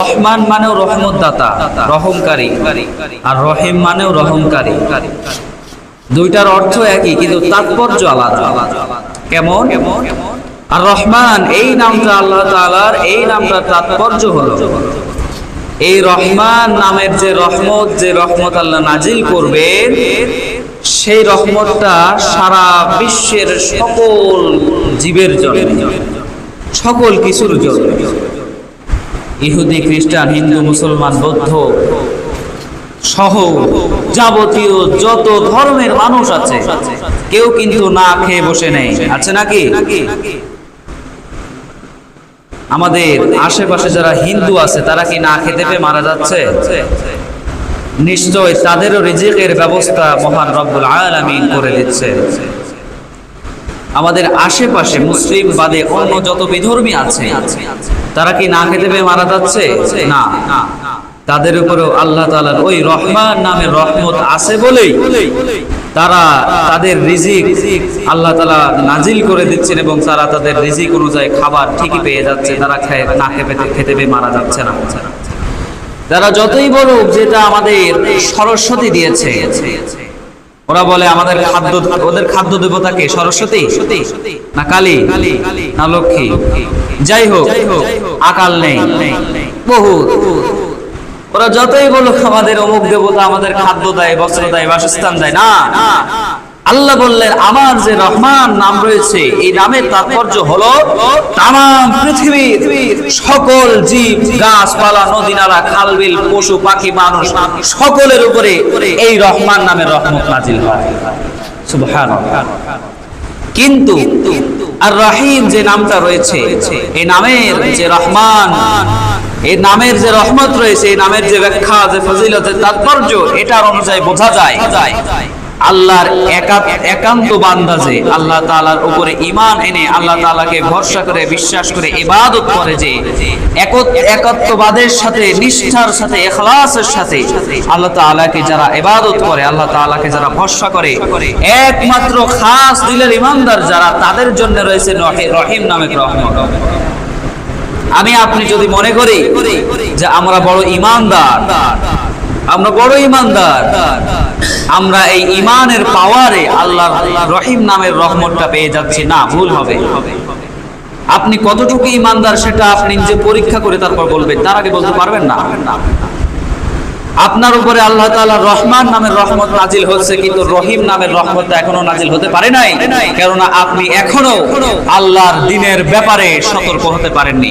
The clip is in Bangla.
রহমান মানেও রহমত দাতা, রহমকারী, আর রহিম মানেও রহমকারী। দুইটার অর্থ একই কিন্তু তাৎপর্য আলাদা। কেমন? আর রহমান এই নামটা আল্লাহ তাআলার, এই নামটার তাৎপর্য হলো এই রহমান নামের যে রহমত আল্লাহ নাজিল করবেন, সেই রহমতটা সারা বিশ্বের সকল জীবের জন্য, সকল কিছুর জন্য। ইহুদি, খ্রিস্টান, হিন্দু, মুসলমান, বৌদ্ধ সহ যাবতীয় যত ধর্মের মানুষ আছে, কেউ কিন্তু না খেয়ে বসে নেই, আছে নাকি? আমাদের আশেপাশে যারা হিন্দু আছে তারা কি না খেতে পেয়ে মারা যাচ্ছে? নিশ্চয় তাদেরও রিজিকের ব্যবস্থা মহান রব্বুল আলামিন করে দিচ্ছে। আমাদের আশেপাশে মুসলিম বাদে অন্য যত বিধর্মী আছে তারা কি না খেতে পেয়ে মারা যাচ্ছে? না, তাদের উপরেও আল্লাহ তাআলার ওই রহমান নামের রহমত আছে বলেই তারা তাদের রিজিক আল্লাহ তাআলা নাজিল করে দিচ্ছেন এবং তারা তাদের রিজিক অনুযায়ী খাবার ঠিকই পেয়ে যাচ্ছে। তারা না খেতে পেয়ে মারা যাচ্ছে না। তারা যতই বলুক যেটা আমাদের সরস্বতী দিয়েছে, ওরা বলে আমাদের ওদের খাদ্য দেবতাকে সরস্বতী না কালী না লক্ষ্মী, যাই হোক আকাল নেই বহুত। ওরা যতই বলুক আমাদের অমুক দেবতা আমাদের খাদ্য দেয়, বস্ত্র দেয়, বাসস্থান দেয়, না, আল্লাহ বললেন আমার যে রহমান নাম রয়েছে এই নামের তাৎপর্য হলো তামাম পৃথিবীর সকল জীব, গাছপালা, নদী নালা, খাল বিল, পশু পাখি, মানুষ সকলের উপরে এই রহমান নামের রহমত নাজিল হয়। সুবহানাল্লাহ। কিন্তু আর রহিম যে নামটা রয়েছে, এই নামের যে রহমান, এই নামের যে রহমত রয়েছে, এই নামের যে ব্যাখ্যা, যে ফজিলতের তাৎপর্য, এটার অনুযায়ী বোঝা যায় আল্লাহর একান্ত বান্দা যে আল্লাহ তাআলার উপরে ঈমান এনে আল্লাহ তাআলাকে ভরসা করে বিশ্বাস করে ইবাদত করে, যে একত্ববাদের সাথে, নিষ্ঠার সাথে, ইখলাসের সাথে আল্লাহ তাআলাকে যারা ইবাদত করে, আল্লাহ তাআলাকে যারা ভরসা করে, একমাত্র খাস দিলের ঈমানদার যারা, তাদের জন্য রয়েছে রহিম নামের রহমত। আমি আপনি যদি মনে করি যে আমরা বড় ঈমানদার, আমরা এই ঈমানের পাওয়ারে আল্লাহর রহিম নামের রহমতটা পেয়ে যাচ্ছি, না, ভুল হবে। আপনি কতটুকু ঈমানদার সেটা আপনি নিজে পরীক্ষা করে তারপর বলবেন, তার আগে বলতে পারবেন না। আপনার উপরে আল্লাহ তাআলার রহমান নামের রহমত নাজিল হচ্ছে, কিন্তু রহিম নামের রহমতটা এখনো নাজিল হতে পারে নাই, কেননা আপনি এখনো আল্লাহর দ্বীনের ব্যাপারে সতর্ক হতে পারেননি।